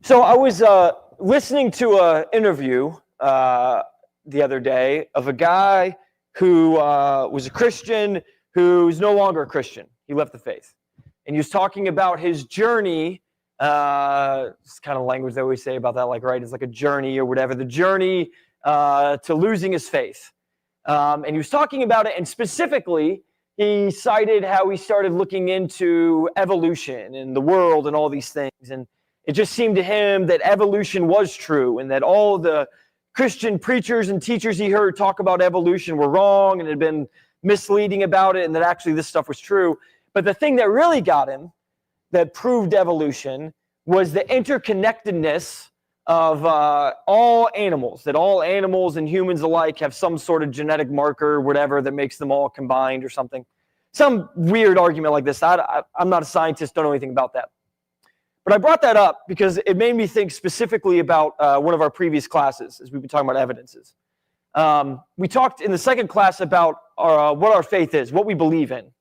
So I was listening to an interview the other day of a guy who was a Christian who's no longer a Christian. He left the faith. And he was talking about his journey. It's kind of language they always say about that, like, right, it's like a journey or whatever, the journey to losing his faith. And he was talking about it, and specifically, he cited how he started looking into evolution and the world and all these things. And it just seemed to him that evolution was true and that all the Christian preachers and teachers he heard talk about evolution were wrong and had been misleading about it, and that actually this stuff was true. But the thing that really got him, that proved evolution, was the interconnectedness of all animals, that all animals and humans alike have some sort of genetic marker, whatever, that makes them all combined or something. Some weird argument like this. I'm not a scientist, don't know anything about that. But I brought that up because it made me think specifically about one of our previous classes, as we've been talking about evidences. We talked in the second class about what our faith is, what we believe in,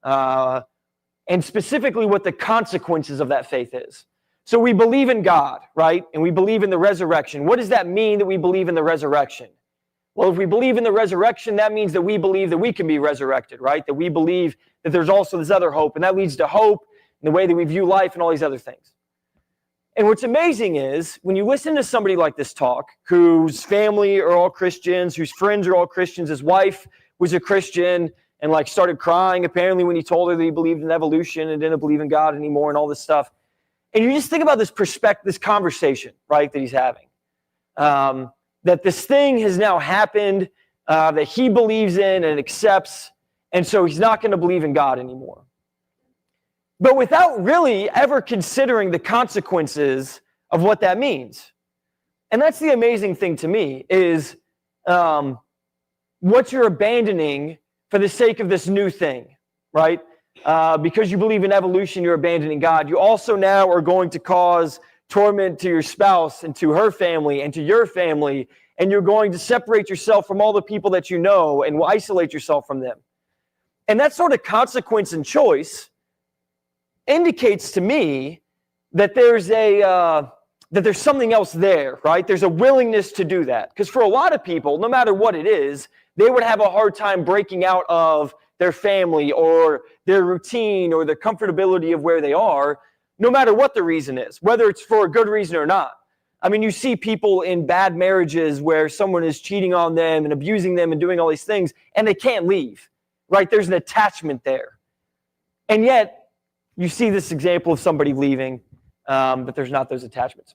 and specifically what the consequences of that faith is. So we believe in God, right? And we believe in the resurrection. What does that mean that we believe in the resurrection? Well, if we believe in the resurrection, that means that we believe that we can be resurrected, right? That we believe that there's also this other hope, and that leads to hope in the way that we view life and all these other things. And what's amazing is when you listen to somebody like this talk, whose family are all Christians, whose friends are all Christians, his wife was a Christian and like started crying apparently when he told her that he believed in evolution and didn't believe in God anymore and all this stuff. And you just think about this perspective, this conversation, right, that he's having. That this thing has now happened, that he believes in and accepts, and so he's not going to believe in God anymore. But without really ever considering the consequences of what that means. And that's the amazing thing to me, is what you're abandoning for the sake of this new thing, right? Because you believe in evolution, you're abandoning God. You also now are going to cause torment to your spouse and to her family and to your family, and you're going to separate yourself from all the people that you know and will isolate yourself from them. And that sort of consequence and choice indicates to me that there's something else there, right? There's a willingness to do that. Because for a lot of people, no matter what it is, they would have a hard time breaking out of their family or their routine or the comfortability of where they are, no matter what the reason is, whether it's for a good reason or not. I mean, you see people in bad marriages where someone is cheating on them and abusing them and doing all these things, and they can't leave, right? There's an attachment there. And yet, you see this example of somebody leaving, but there's not those attachments.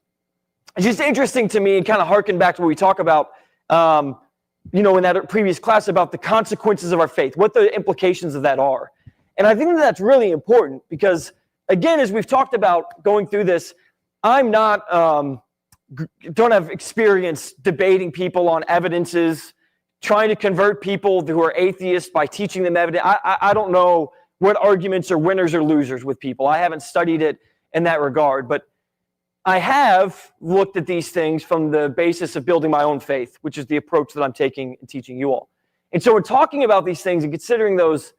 It's just interesting to me and kind of harken back to what we talk about, in that previous class about the consequences of our faith, what the implications of that are. And I think that that's really important because, again, as we've talked about going through this, I'm not, don't have experience debating people on evidences, trying to convert people who are atheists by teaching them evidence. I don't know what arguments are winners or losers with people. I haven't studied it in that regard, but I have looked at these things from the basis of building my own faith, which is the approach that I'm taking and teaching you all. And so we're talking about these things and considering those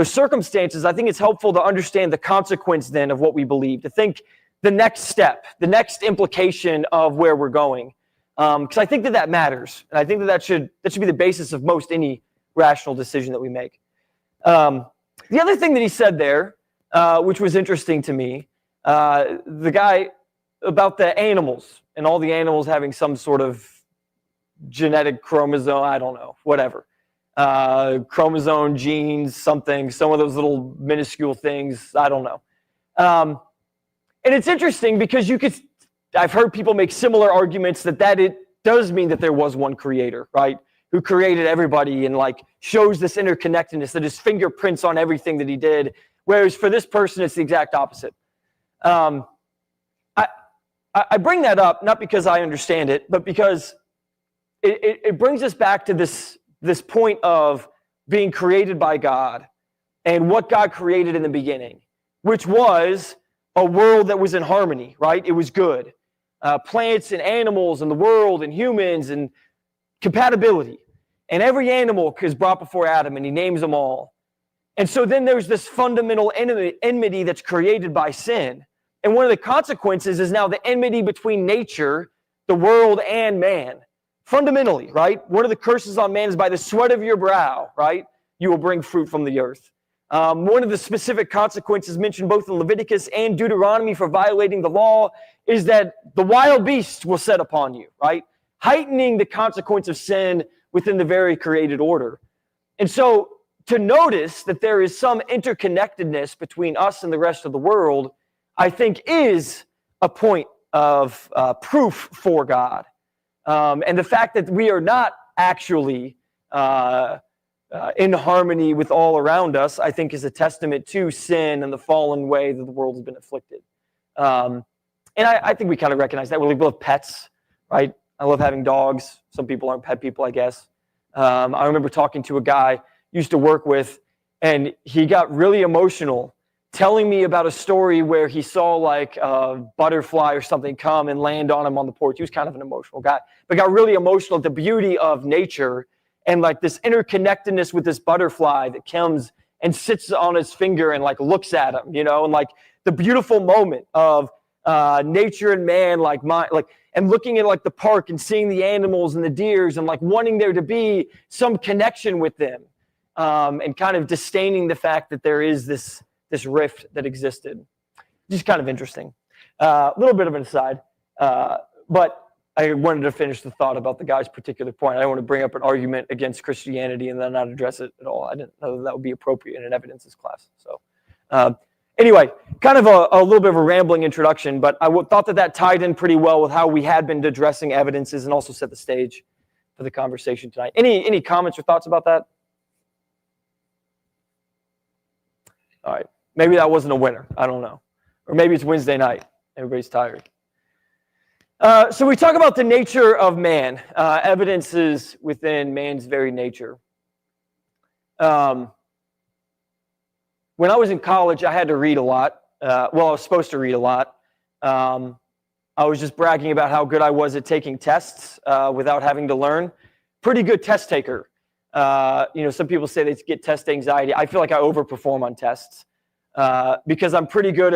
circumstances. I think it's helpful to understand the consequence then of what we believe, to think the next step, the next implication of where we're going. Because I think that matters. And I think that should be the basis of most any rational decision that we make. The other thing that he said there, which was interesting to me, the guy about the animals and all the animals having some sort of genetic chromosome, I don't know, whatever. Chromosome, genes, something, some of those little minuscule things, I don't know. And it's interesting because I've heard people make similar arguments that it does mean that there was one creator, right? Who created everybody and like shows this interconnectedness, that his fingerprints on everything that he did. Whereas for this person, it's the exact opposite. I bring that up not because I understand it, but because it brings us back to this point of being created by God and what God created in the beginning, which was a world that was in harmony, right? It was good. Plants and animals and the world and humans and compatibility. And every animal is brought before Adam, and he names them all. And so then there's this fundamental enmity that's created by sin. And one of the consequences is now the enmity between nature, the world, and man. Fundamentally, right? One of the curses on man is by the sweat of your brow, right? You will bring fruit from the earth. One of the specific consequences mentioned both in Leviticus and Deuteronomy for violating the law is that the wild beast will set upon you, right? Heightening the consequence of sin within the very created order. And so to notice that there is some interconnectedness between us and the rest of the world, I think is a point of proof for God. And the fact that we are not actually in harmony with all around us, I think is a testament to sin and the fallen way that the world has been afflicted. And I think we kind of recognize that. We love pets, right? I love having dogs. Some people aren't pet people, I guess. I remember talking to a guy I used to work with, and he got really emotional telling me about a story where he saw like a butterfly or something come and land on him on the porch. He was kind of an emotional guy, but got really emotional at the beauty of nature and like this interconnectedness with this butterfly that comes and sits on his finger and like looks at him, you know, and like the beautiful moment of nature and man, and looking at like the park and seeing the animals and the deers and like wanting there to be some connection with them, and kind of disdaining the fact that there is this rift that existed. Just kind of interesting. A little bit of an aside, but I wanted to finish the thought about the guy's particular point. I don't want to bring up an argument against Christianity and then not address it at all. I didn't know that would be appropriate in an evidences class. So anyway, kind of a little bit of a rambling introduction, but I thought that tied in pretty well with how we had been addressing evidences and also set the stage for the conversation tonight. Any comments or thoughts about that? All right. Maybe that wasn't a winner. I don't know. Or maybe it's Wednesday night. Everybody's tired. So we talk about the nature of man, evidences within man's very nature. When I was in college, I had to read a lot. I was supposed to read a lot. I was just bragging about how good I was at taking tests without having to learn. Pretty good test taker. Some people say they get test anxiety. I feel like I overperform on tests because I'm pretty good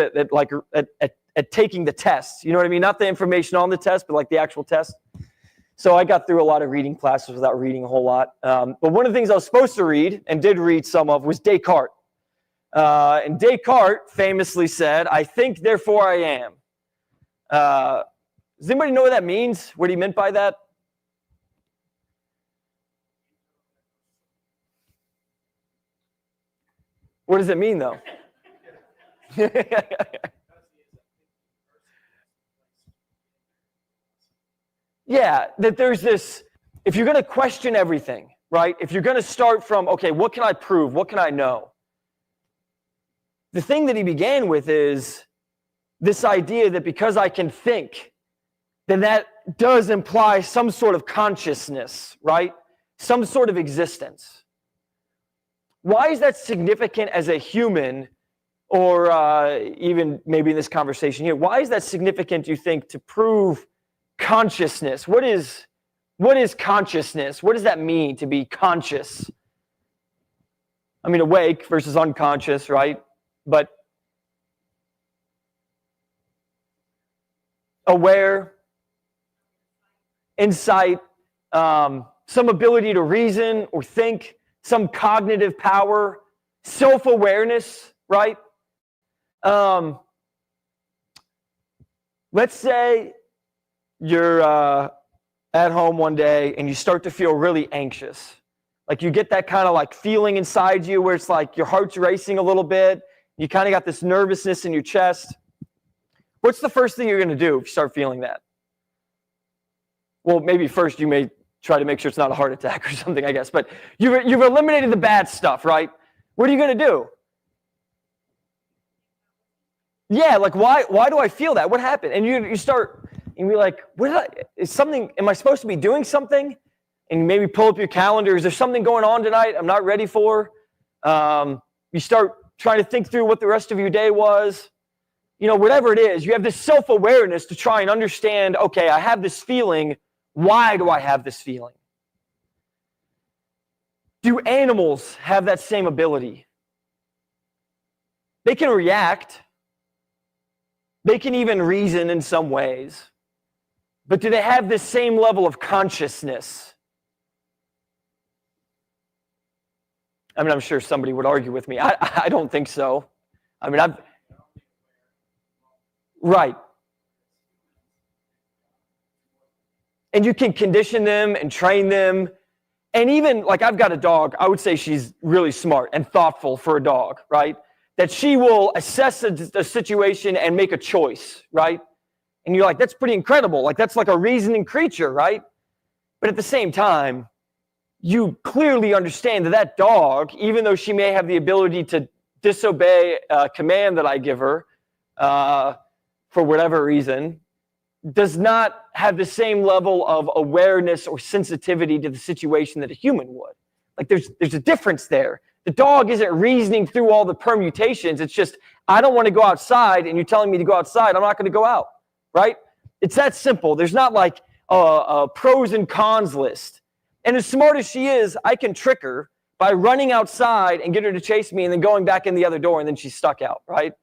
at taking the tests. You know what I mean? Not the information on the test, but like the actual test. So I got through a lot of reading classes without reading a whole lot. But one of the things I was supposed to read and did read some of was Descartes. And Descartes famously said, "I think, therefore I am." Does anybody know what that means? What he meant by that? What does it mean, though? Yeah, that there's this, if you're going to question everything, right? If you're going to start from, okay, what can I prove? What can I know? The thing that he began with is this idea that because I can think, then that does imply some sort of consciousness, right? Some sort of existence. Why is that significant as a human, or even maybe in this conversation here? Why is that significant, do you think, to prove consciousness? What is consciousness? What does that mean to be conscious? I mean, awake versus unconscious, right? But aware, insight, some ability to reason or think, some cognitive power, self-awareness, right? Let's say you're at home one day and you start to feel really anxious. Like you get that kind of like feeling inside you where it's like your heart's racing a little bit. You kind of got this nervousness in your chest. What's the first thing you're going to do if you start feeling that? Well, maybe first you may try to make sure it's not a heart attack or something, I guess. But you've eliminated the bad stuff, right? What are you going to do? Yeah, like why do I feel that? What happened? And you start, and you're like, am I supposed to be doing something? And maybe pull up your calendar. Is there something going on tonight I'm not ready for? You start trying to think through what the rest of your day was. You know, whatever it is, you have this self-awareness to try and understand, okay, I have this feeling. Why do I have this feeling? Do animals have that same ability? They can react. They can even reason in some ways. But do they have this same level of consciousness? I mean, I'm sure somebody would argue with me. I don't think so. I mean, right. And you can condition them and train them. And even, like, I've got a dog. I would say she's really smart and thoughtful for a dog, right? That she will assess a situation and make a choice, right? And you're like, that's pretty incredible. Like, that's like a reasoning creature, right? But at the same time, you clearly understand that that dog, even though she may have the ability to disobey a command that I give her for whatever reason, does not have the same level of awareness or sensitivity to the situation that a human would. Like, there's a difference there. The dog isn't reasoning through all the permutations. It's just, I don't want to go outside, and you're telling me to go outside. I'm not going to go out, right? It's that simple. There's not like a pros and cons list. And as smart as she is, I can trick her by running outside and get her to chase me and then going back in the other door, and then she's stuck out, right?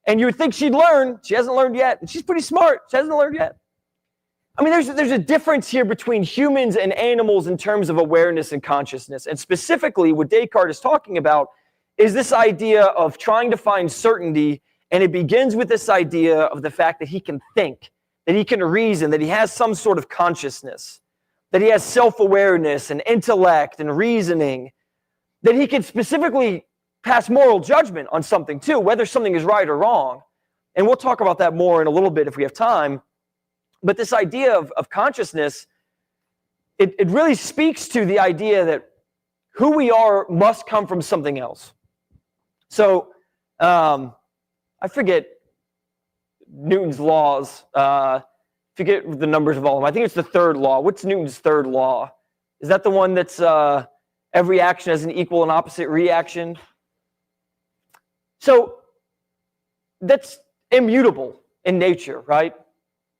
And you would think she'd learn. She hasn't learned yet. And she's pretty smart. She hasn't learned yet. I mean, there's a difference here between humans and animals in terms of awareness and consciousness. And specifically, what Descartes is talking about is this idea of trying to find certainty. And it begins with this idea of the fact that he can think, that he can reason, that he has some sort of consciousness, that he has self-awareness and intellect and reasoning, that he can specifically pass moral judgment on something too, whether something is right or wrong. And we'll talk about that more in a little bit if we have time. But this idea of consciousness, it really speaks to the idea that who we are must come from something else. So I forget Newton's laws. Forget the numbers of all of them. I think it's the third law. What's Newton's third law? Is that the one that's every action has an equal and opposite reaction? So that's immutable in nature, right?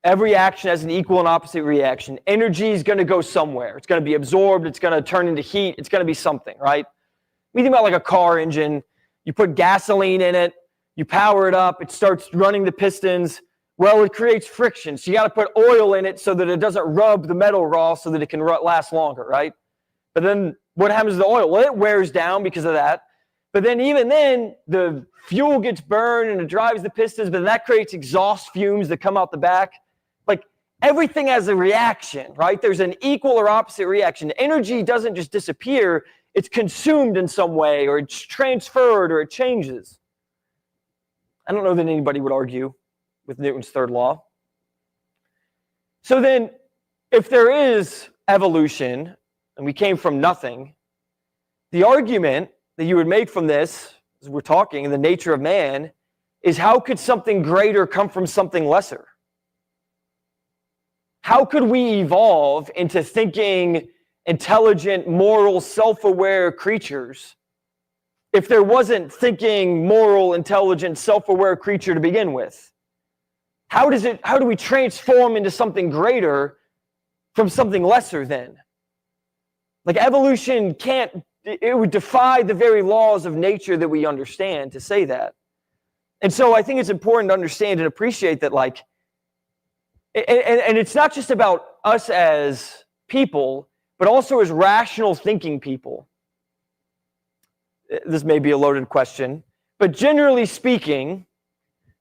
Every action has an equal and opposite reaction. Energy is going to go somewhere. It's going to be absorbed. It's going to turn into heat. It's going to be something, right? We think about like a car engine. You put gasoline in it. You power it up. It starts running the pistons. Well, it creates friction. So you got to put oil in it so that it doesn't rub the metal raw so that it can last longer, right? But then what happens to the oil? Well, it wears down because of that. But then even then, the fuel gets burned and it drives the pistons, but that creates exhaust fumes that come out the back. Like, everything has a reaction, right? There's an equal or opposite reaction. Energy doesn't just disappear. It's consumed in some way, or it's transferred, or it changes. I don't know that anybody would argue with Newton's third law. So then, if there is evolution, and we came from nothing, the argument that you would make from this, as we're talking, in the nature of man, is how could something greater come from something lesser? How could we evolve into thinking, intelligent, moral, self-aware creatures if there wasn't thinking, moral, intelligent, self-aware creature to begin with? How do we transform into something greater from something lesser then? Like, evolution it would defy the very laws of nature that we understand to say that. And so I think it's important to understand and appreciate that, like, and it's not just about us as people, but also as rational thinking people. This may be a loaded question, but generally speaking,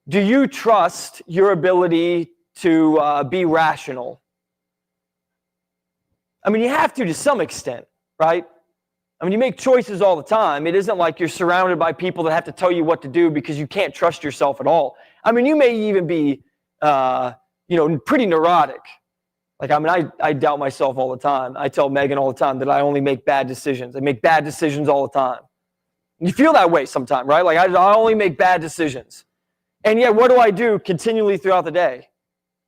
do you trust your ability to be rational? I mean, you have to some extent, right? I mean, you make choices all the time. It isn't like you're surrounded by people that have to tell you what to do because you can't trust yourself at all. I mean, you may even be, pretty neurotic. Like, I mean, I doubt myself all the time. I tell Megan all the time that I only make bad decisions. I make bad decisions all the time. You feel that way sometimes, right? Like, I only make bad decisions. And yet, what do I do continually throughout the day?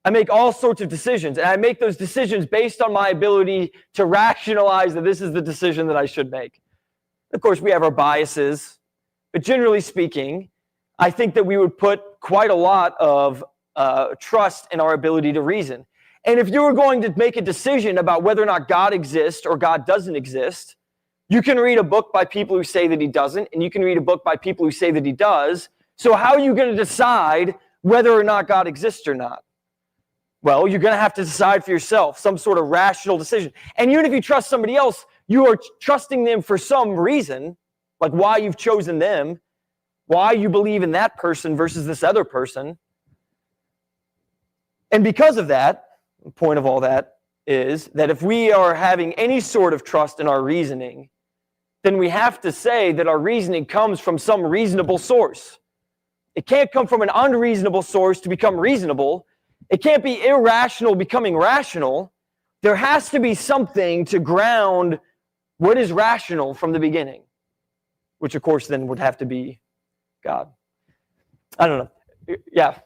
I make all sorts of decisions, and I make those decisions based on my ability to rationalize that this is the decision that I should make. Of course, we have our biases, but generally speaking, I think that we would put quite a lot of trust in our ability to reason. And if you were going to make a decision about whether or not God exists or God doesn't exist, you can read a book by people who say that he doesn't, and you can read a book by people who say that he does. So how are you going to decide whether or not God exists or not? Well, you're going to have to decide for yourself, some sort of rational decision. And even if you trust somebody else, you are trusting them for some reason, like why you've chosen them, why you believe in that person versus this other person. And because of that, the point of all that is that if we are having any sort of trust in our reasoning, then we have to say that our reasoning comes from some reasonable source. It can't come from an unreasonable source to become reasonable. It can't be irrational becoming rational. There has to be something to ground what is rational from the beginning, which of course then would have to be God. I don't know. Yeah.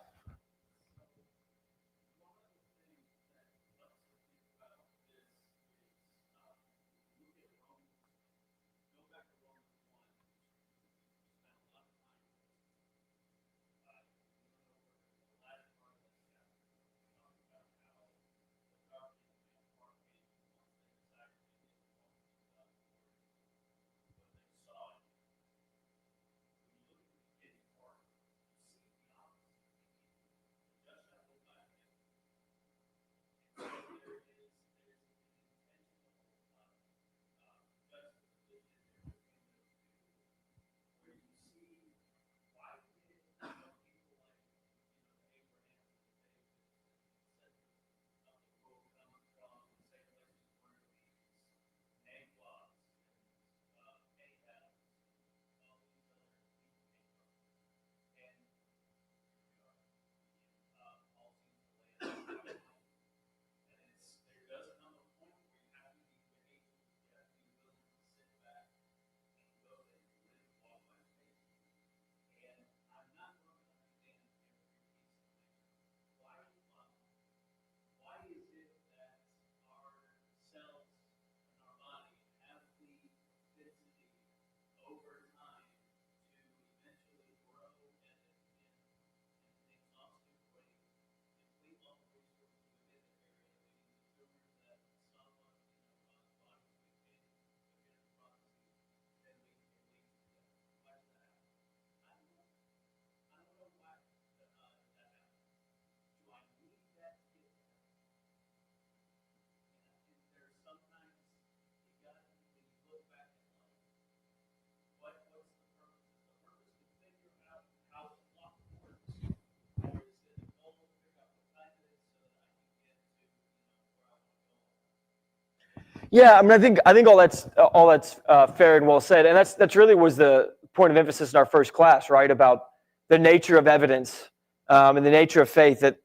Yeah, I mean, I think all that's fair and well said, and that's really was the point of emphasis in our first class, right? About the nature of evidence and the nature of faith. That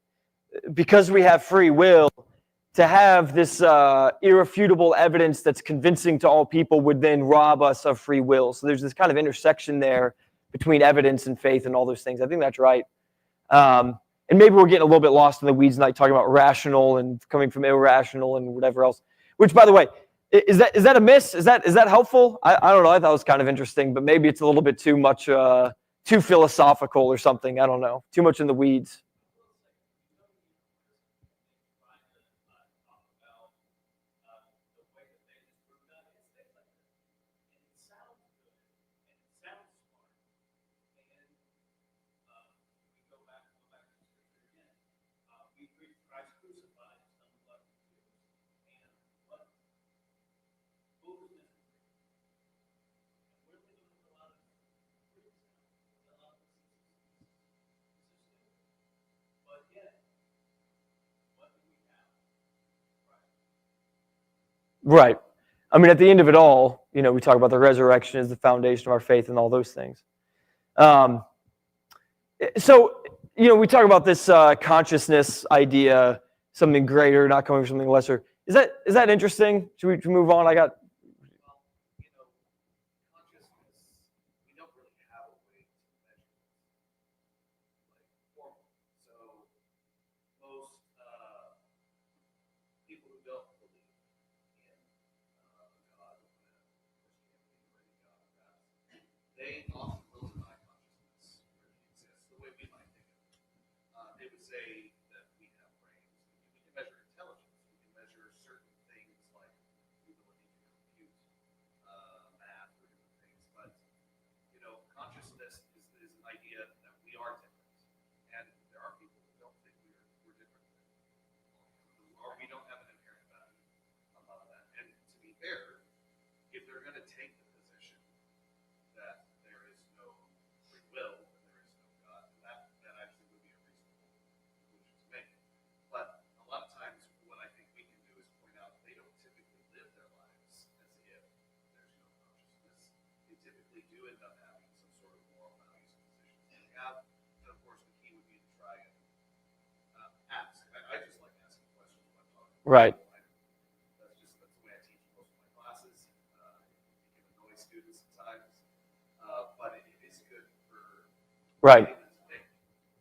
because we have free will, to have this irrefutable evidence that's convincing to all people would then rob us of free will. So there's this kind of intersection there between evidence and faith and all those things. I think that's right. And maybe we're getting a little bit lost in the weeds tonight, talking about rational and coming from irrational and whatever else. Which, by the way, is that a miss? Is that helpful? I don't know. I thought it was kind of interesting, but maybe it's a little bit too much, too philosophical or something. I don't know. Too much in the weeds. Right. I mean, at the end of it all, we talk about the resurrection as the foundation of our faith and all those things. So, we talk about this consciousness idea, something greater, not coming from something lesser. Is that interesting? Should we move on? I got. they do end up having some sort of moral values and positions that they have. And of course, the key would be to try and ask. I just like asking questions when I'm talking. Right. That's the way I teach most of my classes. It can annoy students sometimes, but it is good for right. getting them to think.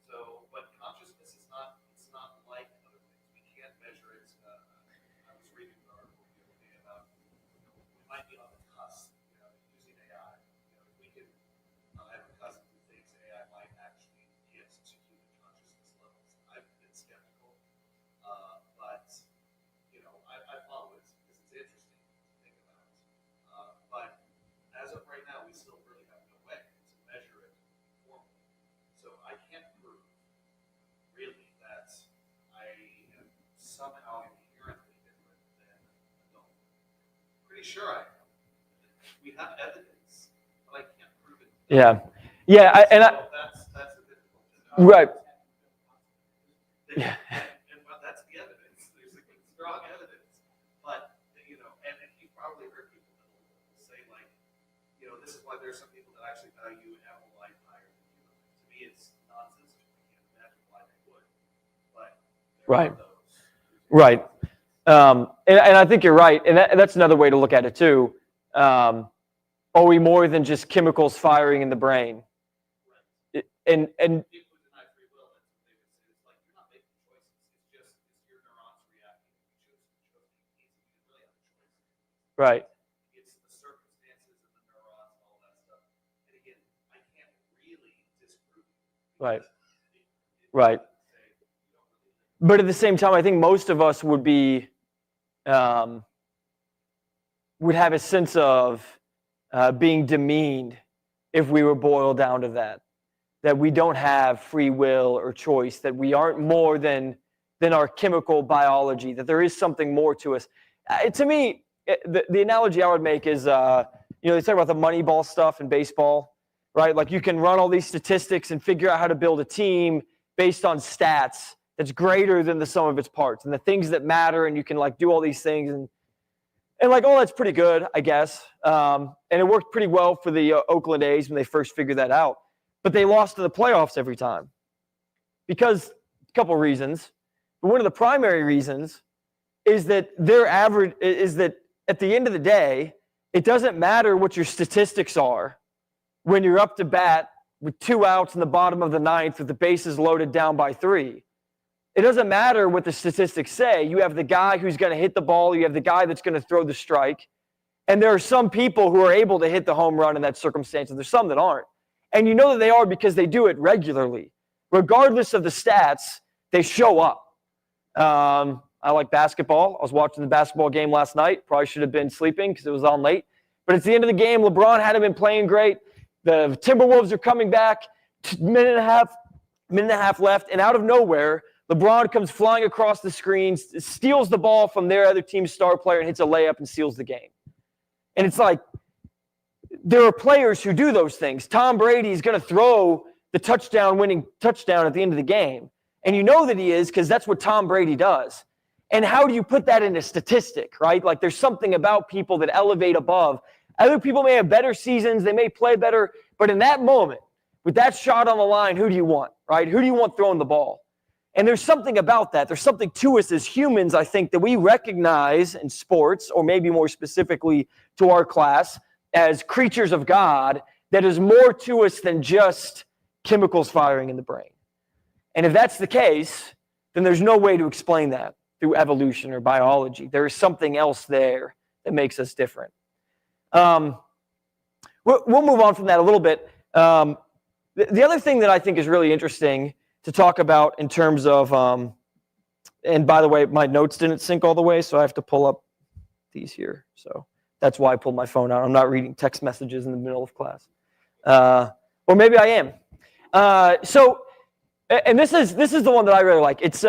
So, but consciousness is not. It's not like other things. We can't measure it. I was reading an article the other day about we might be on the cusp, using AI. If we can have a cousin who thinks AI might actually get to human consciousness levels. I've been skeptical, but I follow it because it's interesting to think about. But as of right now, we still really have no way to measure it formally. So I can't prove really that I am somehow inherently different than an adult. Pretty sure I am. We have evidence, but I can't prove it. Yeah. That's the difficult thing. Right. Yeah. And that's the evidence. There's strong evidence. But, and you've probably heard people that will say, like, this is why there's some people that actually value animal life higher than human. To me, it's nonsense. I can't imagine why they would. But there are those. Right. And I think you're right. And that's another way to look at it, too. Are we more than just chemicals firing in the brain? Right. And people who deny free will, they would say it's like you're not making choices. It's your neurons reacting. You chose these. You really have a choice. right. It's the circumstances and the neurons and all that stuff. And again, I can't really disprove it. Right. Right. But at the same time, I think most of us would be would have a sense of being demeaned if we were boiled down to that we don't have free will or choice, that we aren't more than our chemical biology, that there is something more to us. To me, the analogy I would make is, they talk about the Moneyball stuff in baseball, right? Like you can run all these statistics and figure out how to build a team based on stats that's greater than the sum of its parts and the things that matter, and you can like do all these things and like, oh, that's pretty good, I guess. And it worked pretty well for the Oakland A's when they first figured that out. But they lost to the playoffs every time because a couple of reasons. But one of the primary reasons is that their average is that at the end of the day, it doesn't matter what your statistics are when you're up to bat with 2 outs in the bottom of the ninth with the bases loaded down by 3. It doesn't matter what the statistics say. You have the guy who's going to hit the ball. You have the guy that's going to throw the strike. And there are some people who are able to hit the home run in that circumstance, and there's some that aren't. And you know that they are because they do it regularly. Regardless of the stats, they show up. I like basketball. I was watching the basketball game last night. Probably should have been sleeping because it was on late. But it's the end of the game. LeBron hadn't been playing great. The Timberwolves are coming back. Minute and a half left. And out of nowhere, LeBron comes flying across the screen, steals the ball from their other team's star player and hits a layup and seals the game. And it's like, there are players who do those things. Tom Brady is going to throw the winning touchdown at the end of the game. And you know that he is because that's what Tom Brady does. And how do you put that in a statistic, right? Like there's something about people that elevate above. Other people may have better seasons. They may play better. But in that moment, with that shot on the line, who do you want, right? Who do you want throwing the ball? And there's something about that. There's something to us as humans, I think, that we recognize in sports, or maybe more specifically to our class, as creatures of God, that is more to us than just chemicals firing in the brain. And if that's the case, then there's no way to explain that through evolution or biology. There is something else there that makes us different. We'll move on from that a little bit. The other thing that I think is really interesting to talk about in terms of, and by the way, my notes didn't sync all the way, so I have to pull up these here. So that's why I pulled my phone out. I'm not reading text messages in the middle of class. Or maybe I am. And this is the one that I really like. It's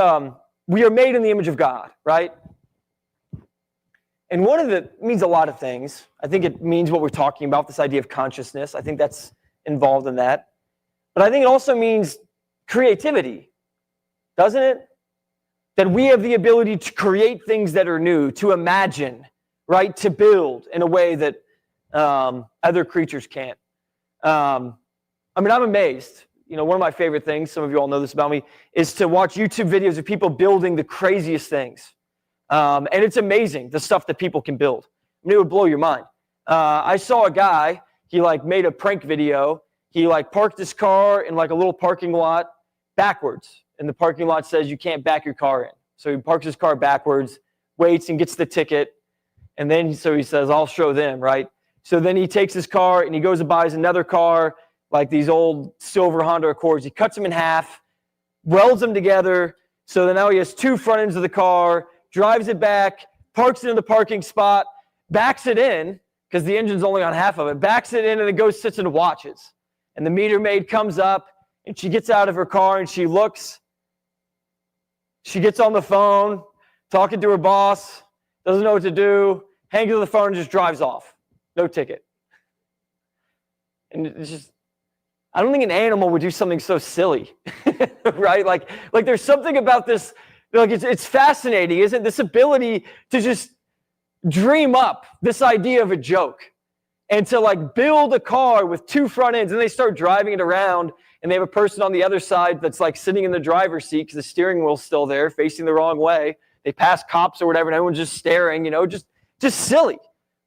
we are made in the image of God, right? And it means a lot of things. I think it means what we're talking about, this idea of consciousness. I think that's involved in that. But I think it also means creativity, doesn't it? That we have the ability to create things that are new, to imagine, right? To build in a way that other creatures can't. I mean, I'm amazed. You know, one of my favorite things, some of you all know this about me, is to watch YouTube videos of people building the craziest things. And it's amazing, the stuff that people can build. I mean, it would blow your mind. I saw a guy, he like made a prank video. He like parked his car in like a little parking lot backwards. And the parking lot says you can't back your car in. So he parks his car backwards, waits and gets the ticket. And then, so he says, I'll show them, right? So then he takes his car and he goes and buys another car, like these old silver Honda Accords. He cuts them in half, welds them together. So then now he has two front ends of the car, drives it back, parks it in the parking spot, backs it in, because the engine's only on half of it, backs it in and then goes, sits and watches. And the meter maid comes up and she gets out of her car and she looks. She gets on the phone, talking to her boss, doesn't know what to do, hangs up the phone and just drives off. No ticket. And it's just, I don't think an animal would do something so silly, right? Like there's something about this, like it's fascinating, isn't it? This ability to just dream up this idea of a joke and to like build a car with two front ends, and they start driving it around and they have a person on the other side that's like sitting in the driver's seat because the steering wheel's still there facing the wrong way. They pass cops or whatever and everyone's just staring, you know, just silly.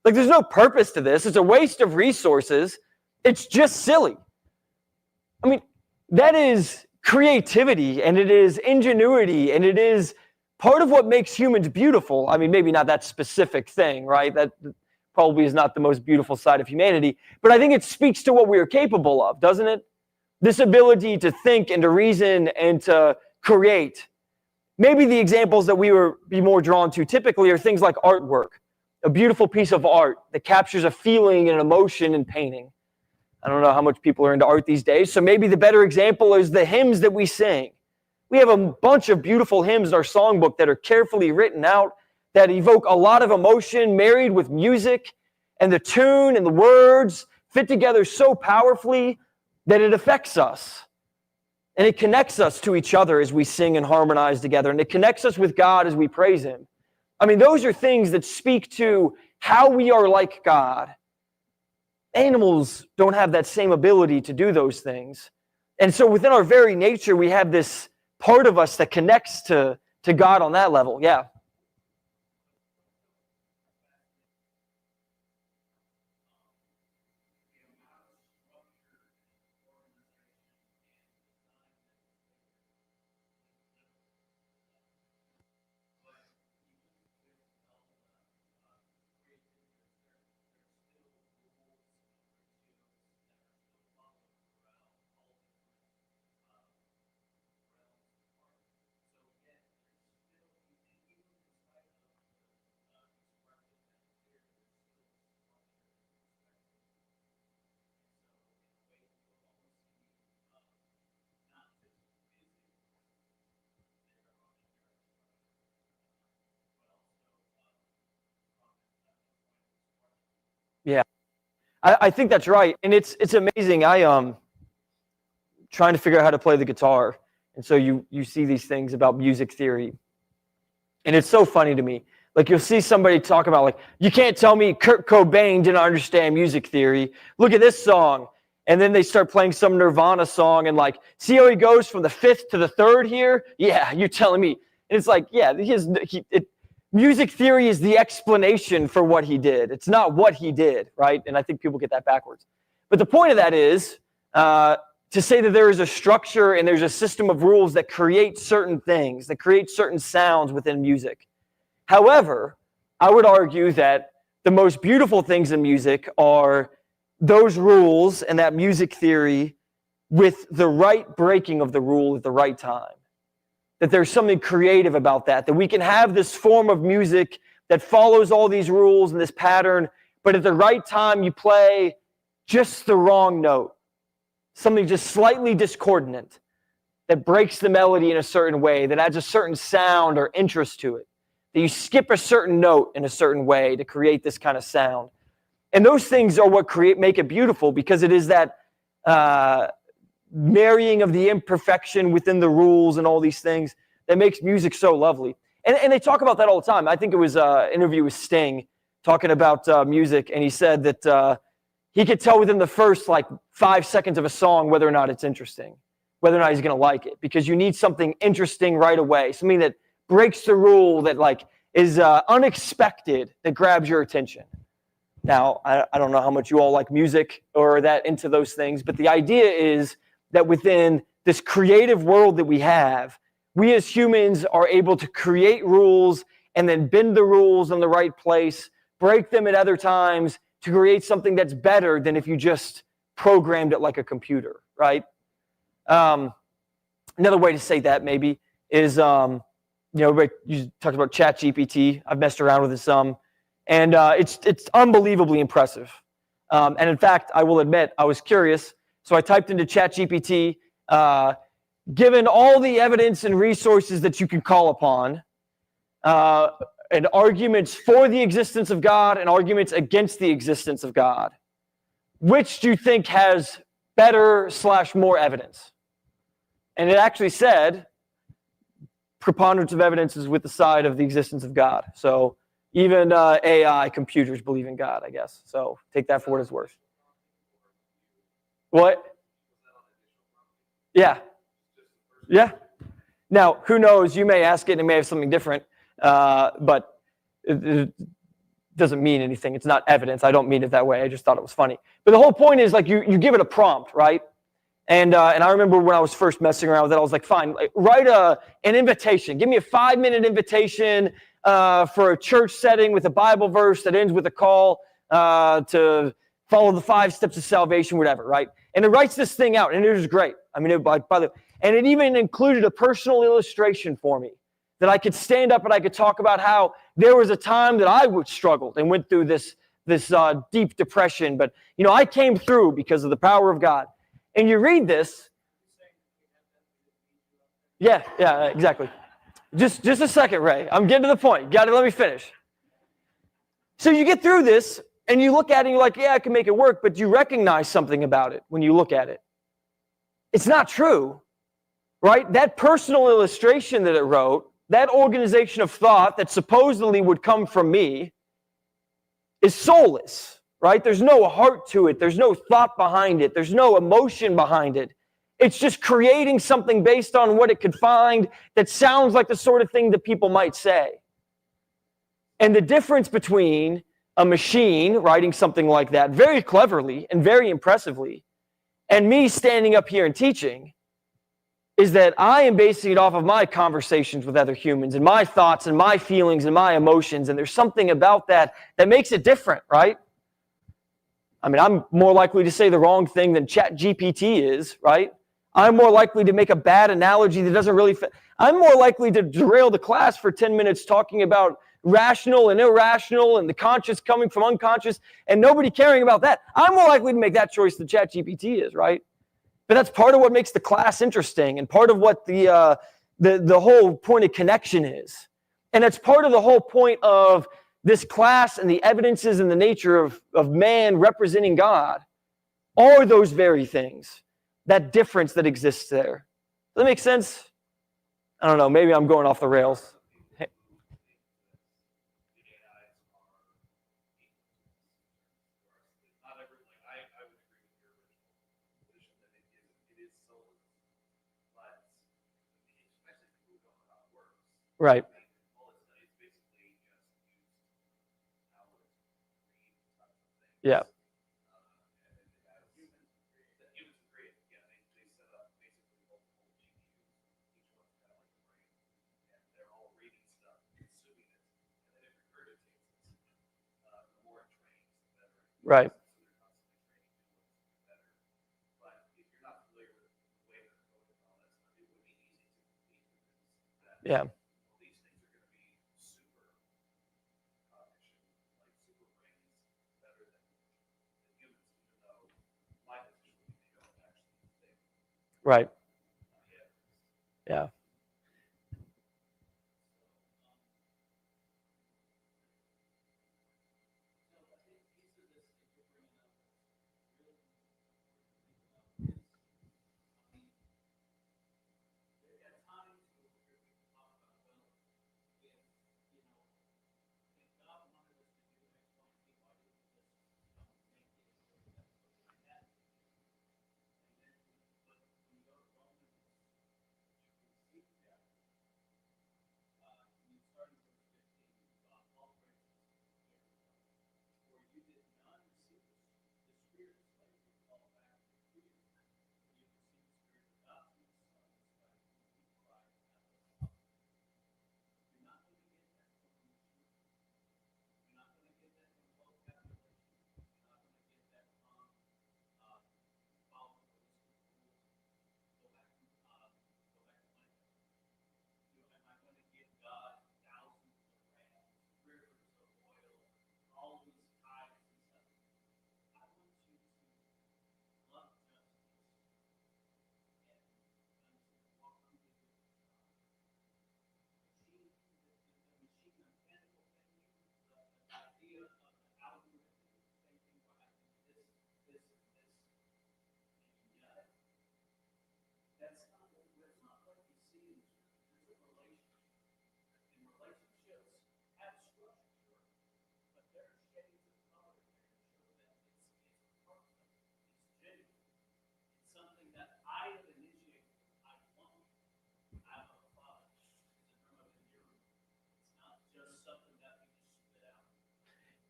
Like there's no purpose to this. It's a waste of resources. It's just silly. I mean, that is creativity and it is ingenuity and it is part of what makes humans beautiful. I mean, maybe not that specific thing, right? That probably is not the most beautiful side of humanity, but I think it speaks to what we are capable of, doesn't it? This ability to think and to reason and to create. Maybe the examples that we would be more drawn to typically are things like artwork, a beautiful piece of art that captures a feeling and an emotion in painting. I don't know how much people are into art these days, so maybe the better example is the hymns that we sing. We have a bunch of beautiful hymns in our songbook that are carefully written out, that evoke a lot of emotion, married with music, and the tune and the words fit together so powerfully that it affects us. And it connects us to each other as we sing and harmonize together. And it connects us with God as we praise Him. I mean, those are things that speak to how we are like God. Animals don't have that same ability to do those things. And so within our very nature, we have this part of us that connects to God on that level. Yeah. Yeah. I think that's right. And it's amazing. I trying to figure out how to play the guitar. And so you see these things about music theory. And it's so funny to me. Like you'll see somebody talk about like, you can't tell me Kurt Cobain didn't understand music theory. Look at this song. And then they start playing some Nirvana song and like, see how he goes from the fifth to the third here? Yeah, you're telling me. And it's like, yeah, music theory is the explanation for what he did. It's not what he did, right? And I think people get that backwards. But the point of that is to say that there is a structure and there's a system of rules that create certain things, that create certain sounds within music. However, I would argue that the most beautiful things in music are those rules and that music theory with the right breaking of the rule at the right time. That there's something creative about that we can have this form of music that follows all these rules and this pattern, but at the right time you play just the wrong note, something just slightly discordant that breaks the melody in a certain way, that adds a certain sound or interest to it, that you skip a certain note in a certain way to create this kind of sound. And those things are what make it beautiful, because it is that marrying of the imperfection within the rules and all these things that makes music so lovely. And they talk about that all the time. I think it was an interview with Sting talking about music, and he said that he could tell within the first like 5 seconds of a song whether or not it's interesting, whether or not he's going to like it, because you need something interesting right away, something that breaks the rule, that like is unexpected, that grabs your attention. Now, I don't know how much you all like music or that into those things, but the idea is that within this creative world that we have, we as humans are able to create rules and then bend the rules in the right place, break them at other times to create something that's better than if you just programmed it like a computer, right? Another way to say that maybe is, everybody you talked about ChatGPT. I've messed around with it some, and it's unbelievably impressive. And in fact, I will admit, I was curious, so I typed into ChatGPT, given all the evidence and resources that you can call upon, and arguments for the existence of God and arguments against the existence of God, which do you think has better / more evidence? And it actually said preponderance of evidence is with the side of the existence of God. So even AI computers believe in God, I guess. So take that for what it's worth. What? Yeah. Yeah. Now, who knows? You may ask it and it may have something different, but it doesn't mean anything. It's not evidence. I don't mean it that way. I just thought it was funny. But the whole point is, like, you give it a prompt, right? And I remember when I was first messing around with it, I was like, fine, write an invitation. Give me a 5-minute invitation for a church setting with a Bible verse that ends with a call to follow the 5 steps of salvation, whatever, right? And it writes this thing out, and it was great. I mean, and it even included a personal illustration for me that I could stand up and I could talk about how there was a time that I struggled and went through this deep depression, but I came through because of the power of God. And you read this. Yeah, exactly. Just a second, Ray. I'm getting to the point. Got to let me finish. So you get through this, and you look at it, and you're like, yeah, I can make it work, but you recognize something about it when you look at it. It's not true, right? That personal illustration that it wrote, that organization of thought that supposedly would come from me, is soulless. Right? There's no heart to it. There's no thought behind it. There's no emotion behind it. It's just creating something based on what it could find that sounds like the sort of thing that people might say. And the difference between a machine writing something like that very cleverly and very impressively and me standing up here and teaching is that I am basing it off of my conversations with other humans and my thoughts and my feelings and my emotions. And there's something about that that makes it different, right? I mean, I'm more likely to say the wrong thing than ChatGPT is, right? I'm more likely to make a bad analogy that doesn't really fit. I'm more likely to derail the class for 10 minutes talking about rational and irrational and the conscious coming from unconscious and nobody caring about that. I'm more likely to make that choice than ChatGPT is, right? But that's part of what makes the class interesting and part of what the whole point of connection is. And it's part of the whole point of this class and the evidences and the nature of man representing God are those very things, that difference that exists there. Does that make sense? I don't know. Maybe I'm going off the rails. Right. Yeah. Right. Yeah. Right. Yeah.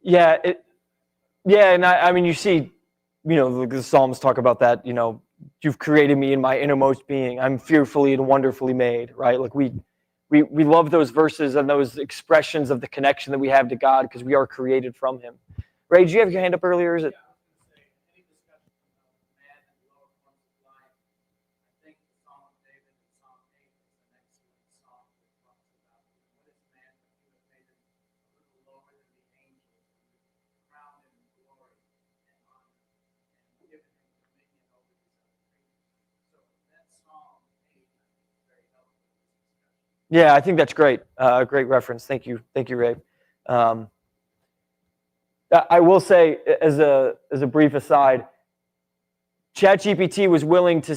Yeah, and I mean, you see, the Psalms talk about that. You've created me in my innermost being. I'm fearfully and wonderfully made. Right? Like we love those verses and those expressions of the connection that we have to God because we are created from Him. Ray, did you have your hand up earlier? Is it? Yeah, I think that's great. Great reference. Thank you, Ray. I will say, as a brief aside, ChatGPT was willing to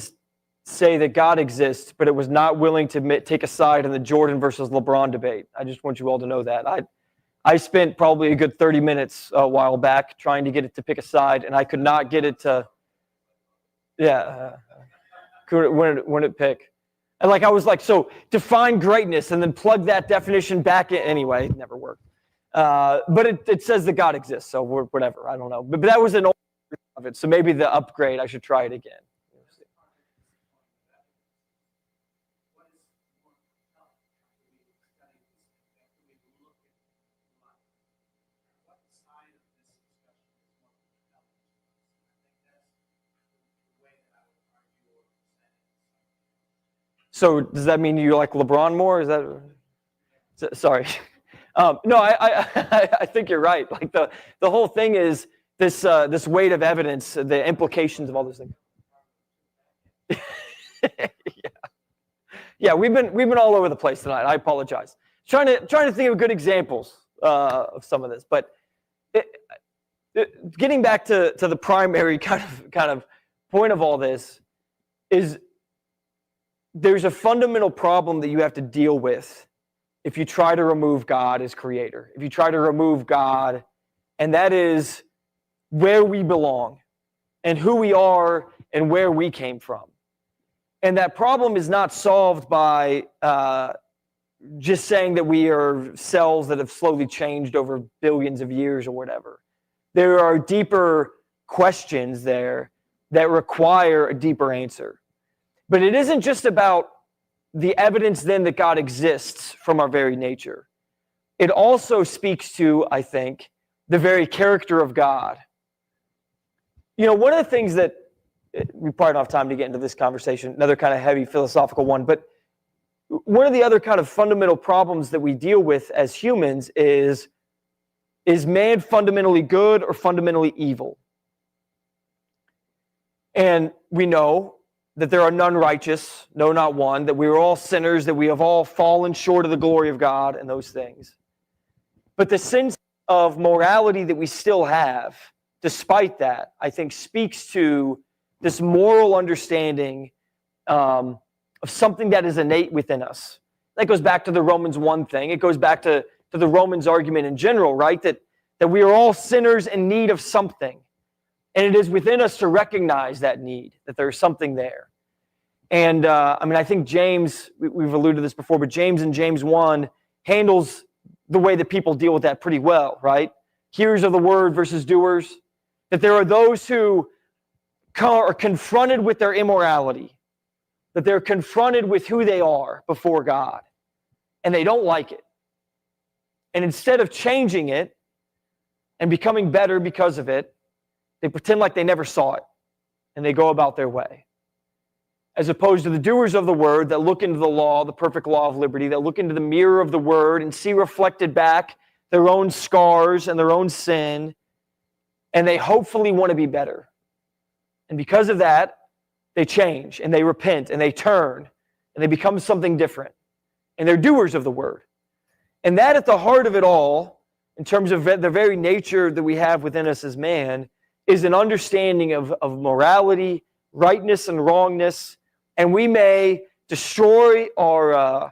say that God exists, but it was not willing to take a side in the Jordan versus LeBron debate. I just want you all to know that. I spent probably a good 30 minutes a while back trying to get it to pick a side, and I could not get it to. Yeah, when it pick. And I was like, so define greatness and then plug that definition back in. Anyway, it never worked. But it says that God exists, so whatever. I don't know. But that was an old of it. So maybe the upgrade, I should try it again. So does that mean you like LeBron more? Is that sorry? No, I think you're right. Like the whole thing is this weight of evidence, the implications of all those things. Yeah, we've been all over the place tonight. I apologize. Trying to think of good examples of some of this, but getting back to the primary kind of point of all this is there's a fundamental problem that you have to deal with if you try to remove God as creator. If you try to remove God, and that is where we belong and who we are and where we came from. And that problem is not solved by just saying that we are cells that have slowly changed over billions of years or whatever. There are deeper questions there that require a deeper answer. But it isn't just about the evidence then that God exists from our very nature. It also speaks to, I think, the very character of God. One of the things that we probably don't have time to get into this conversation, another kind of heavy philosophical one, but one of the other kind of fundamental problems that we deal with as humans is man fundamentally good or fundamentally evil? And we know that there are none righteous, no, not one, that we are all sinners, that we have all fallen short of the glory of God and those things. But the sense of morality that we still have, despite that, I think speaks to this moral understanding of something that is innate within us. That goes back to the Romans 1 thing. It goes back to the Romans argument in general, right? That we are all sinners in need of something. And it is within us to recognize that need, that there's something there. And I think James, we've alluded to this before, but James in James 1 handles the way that people deal with that pretty well, right? Hearers of the word versus doers. That there are those who are confronted with their immorality, that they're confronted with who they are before God, and they don't like it. And instead of changing it and becoming better because of it, they pretend like they never saw it, and they go about their way. As opposed to the doers of the word that look into the law, the perfect law of liberty, that look into the mirror of the word and see reflected back their own scars and their own sin, and they hopefully want to be better. And because of that, they change, and they repent, and they turn, and they become something different. And they're doers of the word. And that at the heart of it all, in terms of the very nature that we have within us as man, is an understanding of morality, rightness and wrongness, and we may destroy our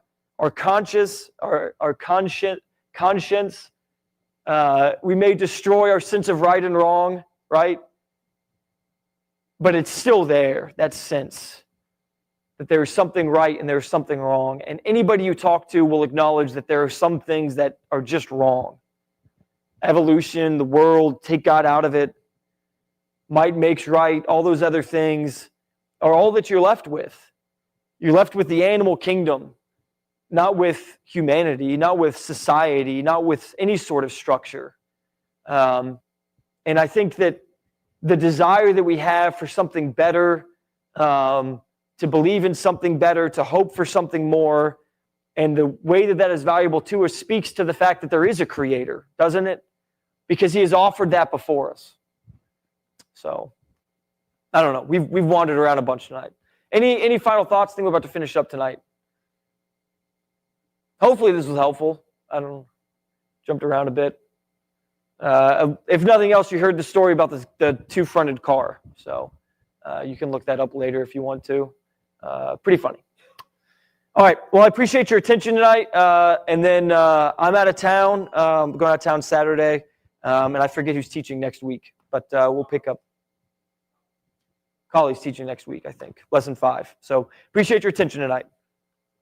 conscience, our conscience. We may destroy our sense of right and wrong, right? But it's still there, that sense that there is something right and there's something wrong. And anybody you talk to will acknowledge that there are some things that are just wrong. evolution, the world, take God out of it, might makes right, all those other things are all that you're left with. You're left with the animal kingdom, not with humanity, not with society, not with any sort of structure. And I think that the desire that we have for something better, to believe in something better, to hope for something more, and the way that that is valuable to us speaks to the fact that there is a creator, doesn't it? Because he has offered that before us. So, I don't know. We've wandered around a bunch tonight. Any final thoughts? I think we're about to finish up tonight. Hopefully this was helpful. I don't know. Jumped around a bit. If nothing else, you heard the story about the two-fronted car. So you can look that up later if you want to. Pretty funny. All right. Well, I appreciate your attention tonight. And then I'm out of town. I'm going out of town Saturday. And I forget who's teaching next week. But we'll pick up. Colley's teaching next week, I think. Lesson 5. So appreciate your attention tonight.